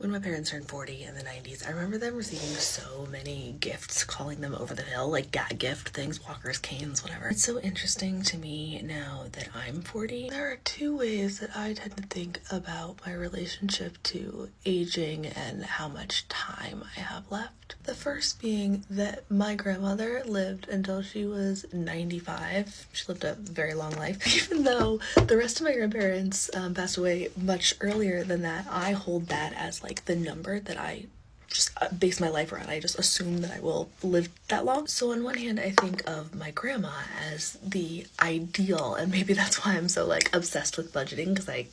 When my parents turned 40 in the 90s, I remember them receiving so many gifts, calling them over the hill, like gag gift things, walkers, canes, whatever. It's so interesting to me now that I'm 40. There are two ways that I tend to think about my relationship to aging and how much time I have left. The first being that my grandmother lived until she was 95. She lived a very long life. Even though the rest of my grandparents passed away much earlier than that, I hold that as like the number that I just base my life around. I just assume that I will live that long. So on one hand, I think of my grandma as the ideal, and maybe that's why I'm so like obsessed with budgeting, because I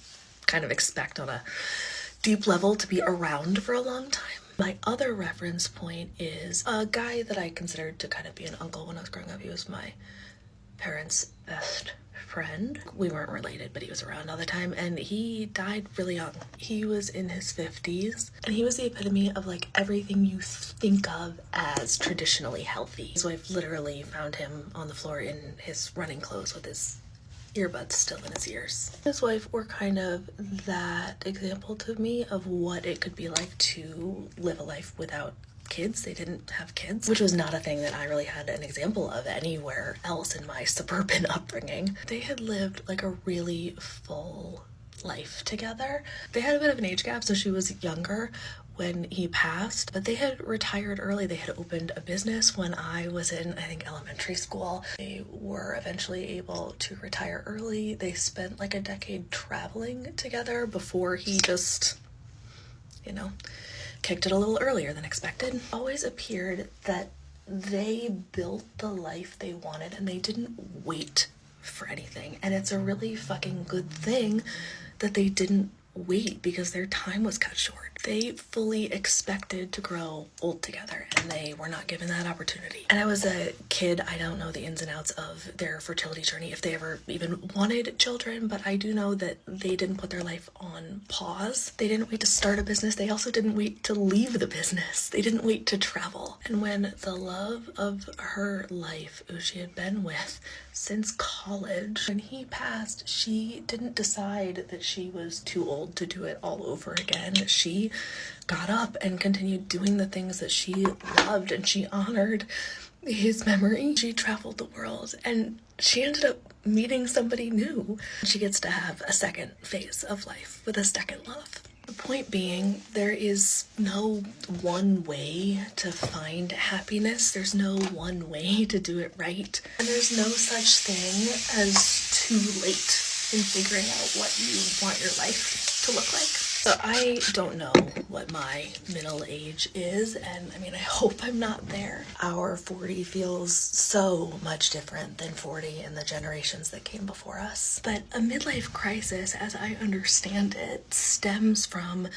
kind of expect on a deep level to be around for a long time. My other reference point is a guy that I considered to kind of be an uncle when I was growing up. He was my parents' best friend. We weren't related, but he was around all the time, and he died really young. He was in his 50s, and he was the epitome of like everything you think of as traditionally healthy. His wife literally found him on the floor in his running clothes with his earbuds still in his ears. His wife were kind of that example to me of what it could be like to live a life without kids. They didn't have kids, which was not a thing that I really had an example of anywhere else in my suburban upbringing. They had lived like a really full life together. They had a bit of an age gap, so she was younger when he passed, but they had retired early. They had opened a business when I was in, I think, elementary school. They were eventually able to retire early. They spent like a decade traveling together before he just, kicked it a little earlier than expected. Always appeared that they built the life they wanted and they didn't wait for anything. And it's a really fucking good thing that they didn't wait, because their time was cut short. They fully expected to grow old together, and they were not given that opportunity. And I was a kid, I don't know the ins and outs of their fertility journey, if they ever even wanted children, but I do know that they didn't put their life on pause. They didn't wait to start a business. They also didn't wait to leave the business. They didn't wait to travel. And when the love of her life, who she had been with since college, when he passed, she didn't decide that she was too old to do it all over again. She got up and continued doing the things that she loved, and she honored his memory. She traveled the world, and she ended up meeting somebody new. She gets to have a second phase of life with a second love. The point being, there is no one way to find happiness. There's no one way to do it right. And there's no such thing as too late in figuring out what you want your life to look like. So I don't know what my middle age is, and I hope I'm not there. Our 40 feels so much different than 40 in the generations that came before us. But a midlife crisis, as I understand it, stems from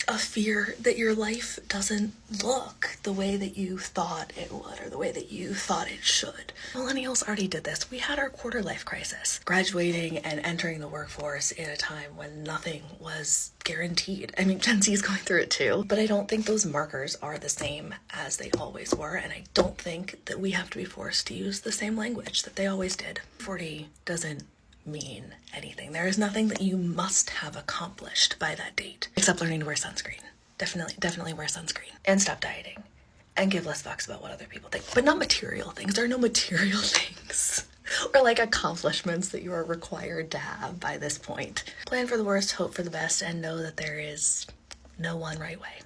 a fear that your life doesn't look the way that you thought it would, or the way that you thought it should. Millennials already did this. We had our quarter life crisis, graduating and entering the workforce in a time when nothing was guaranteed. Gen Z is going through it too, but I don't think those markers are the same as they always were, and I don't think that we have to be forced to use the same language that they always did. 40 doesn't mean anything. There is nothing that you must have accomplished by that date, except learning to wear sunscreen. Definitely wear sunscreen, and stop dieting, and give less fucks about what other people think. But not material things. There are no material things or like accomplishments that you are required to have by this point. Plan for the worst, hope for the best, and know that there is no one right way.